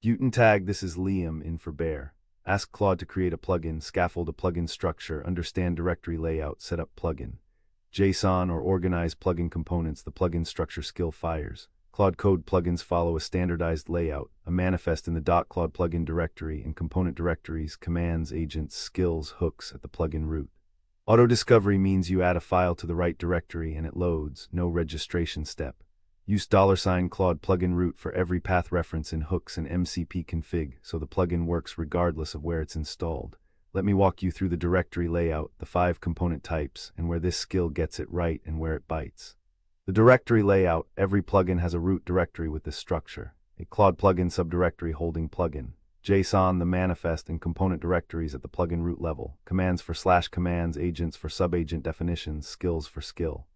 Utin tag, this is Liam in for Bear. Ask Claude to create a plugin, scaffold a plugin structure, understand directory layout, set up plugin. JSON or organize plugin components, the plugin structure skill fires. Claude Code plugins follow a standardized layout, a manifest in the .claude plugin directory and component directories, commands, agents, skills, hooks at the plugin root. Auto discovery means you add a file to the right directory and it loads, no registration step. Use $Claude plugin root for every path reference in hooks and MCP config so the plugin works regardless of where it's installed. Let me walk you through the directory layout, the 5 component types, and where this skill gets it right and where it bites. The directory layout, every plugin has a root directory with this structure. A Claude plugin subdirectory holding plugin. JSON, the manifest, and component directories at the plugin root level. Commands for /commands, agents for subagent definitions, skills for skill.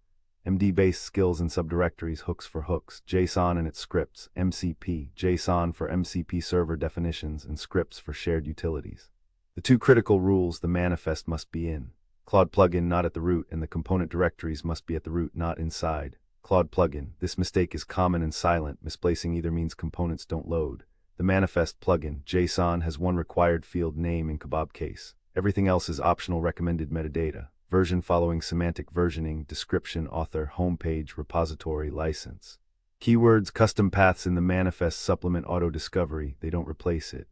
MD-based skills and subdirectories, hooks for hooks, JSON and its scripts, MCP, JSON for MCP server definitions, and scripts for shared utilities. The 2 critical rules, the manifest must be in Claude plugin, not at the root, and the component directories must be at the root, not inside Claude plugin. This mistake is common and silent. Misplacing either means components don't load. The manifest plugin, JSON, has one required field, name in kebab case. Everything else is optional recommended metadata. Version following semantic versioning, description, author, homepage, repository, license. Keywords, custom paths in the manifest supplement auto discovery, they don't replace it.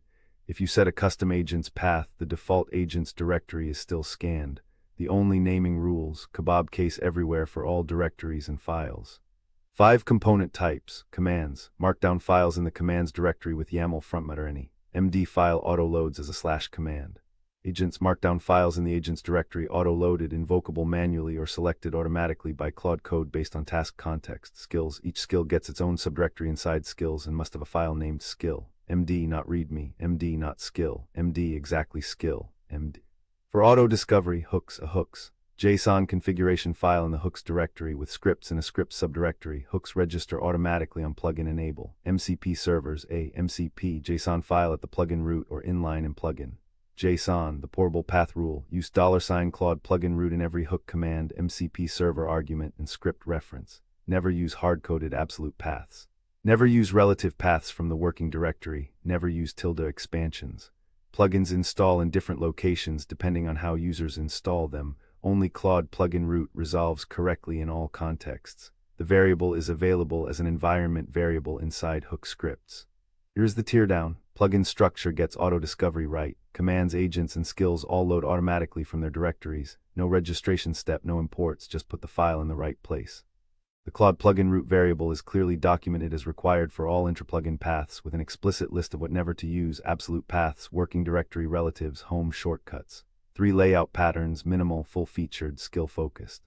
If you set a custom agent's path, the default agent's directory is still scanned. The only naming rules, kebab case everywhere for all directories and files. 5 component types, commands, markdown files in the commands directory with YAML frontmatter any. MD file auto loads as a /command. Agents, markdown files in the agents directory auto-loaded, invocable manually or selected automatically by Claude Code based on task context. Skills, each skill gets its own subdirectory inside skills and must have a file named skill. MD, not readme, MD, not skill, MD, exactly skill, MD. For auto discovery, hooks, a hooks. JSON configuration file in the hooks directory with scripts in a script subdirectory. Hooks register automatically on plugin enable. MCP servers, a MCP JSON file at the plugin root or inline in plugin. JSON, the portable path rule. Use $Claude plugin root in every hook command, MCP server argument, and script reference. Never use hard-coded absolute paths. Never use relative paths from the working directory. Never use tilde expansions. Plugins install in different locations depending on how users install them. Only Claude plugin root resolves correctly in all contexts. The variable is available as an environment variable inside hook scripts. Here's the teardown. Plugin structure gets auto-discovery right. Commands, agents, and skills all load automatically from their directories. No registration step, no imports, just put the file in the right place. The Claude plugin root variable is clearly documented as required for all intraplugin paths with an explicit list of what never to use, absolute paths, working directory relatives, home shortcuts. 3 layout patterns, minimal, full-featured, skill-focused.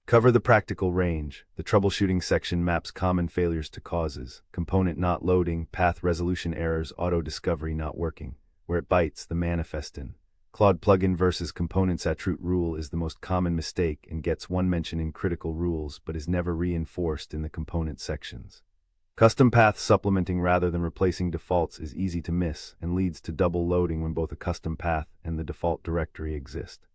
Cover the practical range. The troubleshooting section maps common failures to causes. Component not loading, path resolution errors, auto discovery not working. Where it bites, the manifest in Claude plugin versus components at root rule is the most common mistake and gets one mention in critical rules but is never reinforced in the component sections. Custom path supplementing rather than replacing defaults is easy to miss and leads to double loading when both a custom path and the default directory exist.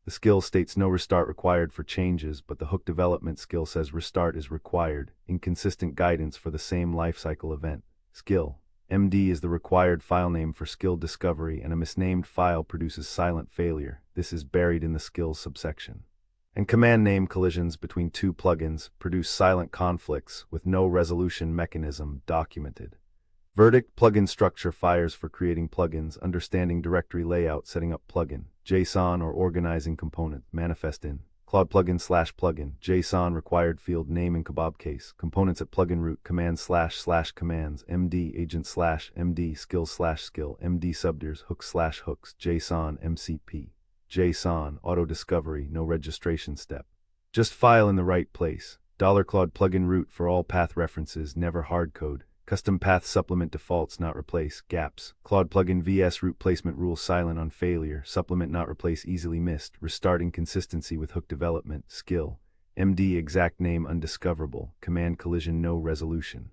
The skill states no restart required for changes, but the hook development skill says restart is required, inconsistent guidance for the same lifecycle event. SKILL.md is the required file name for skill discovery, and a misnamed file produces silent failure. This is buried in the skills subsection. And command name collisions between 2 plugins produce silent conflicts with no resolution mechanism documented. Verdict, plugin structure fires for creating plugins, understanding directory layout, setting up plugin, JSON or organizing component, manifest in Claude plugin/plugin, JSON required field name in kebab case, components at plugin root, commands /commands, MD agent /MD skills/skill, MD subdirs, hooks/hooks, JSON MCP, JSON auto discovery, no registration step. Just file in the right place. $Claude plugin root for all path references, never hardcode. Custom path supplement defaults not replace, gaps. Claude plugin vs root placement rule silent on failure, supplement not replace easily missed, restart inconsistency with hook development, skill. MD exact name undiscoverable, command collision no resolution.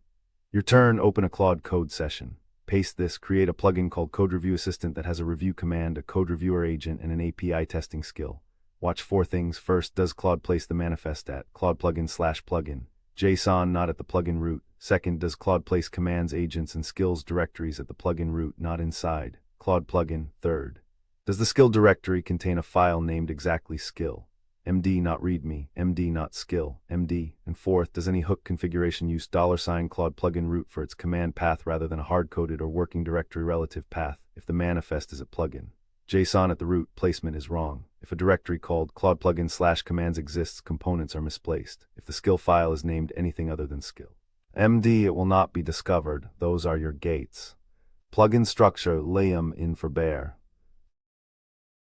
Your turn, open a Claude Code session. Paste this, create a plugin called Code Review Assistant that has a review command, a code reviewer agent, and an API testing skill. Watch 4 things. First, does Claude place the manifest at Claude plugin/plugin? JSON not at the plugin root. Second, does Claude place commands, agents, and skills directories at the plugin root, not inside? Claude plugin. Third, does the skill directory contain a file named exactly skill.md, not readme, md, not skill.md? And fourth, does any hook configuration use $Claude plugin root for its command path rather than a hard-coded or working directory relative path? If the manifest is at plugin.json at the root, placement is wrong. If a directory called Claude plugin /commands exists, components are misplaced. If the skill file is named anything other than skill.md, it will not be discovered. Those are your gates. Plugin structure, lay 'em in for bear.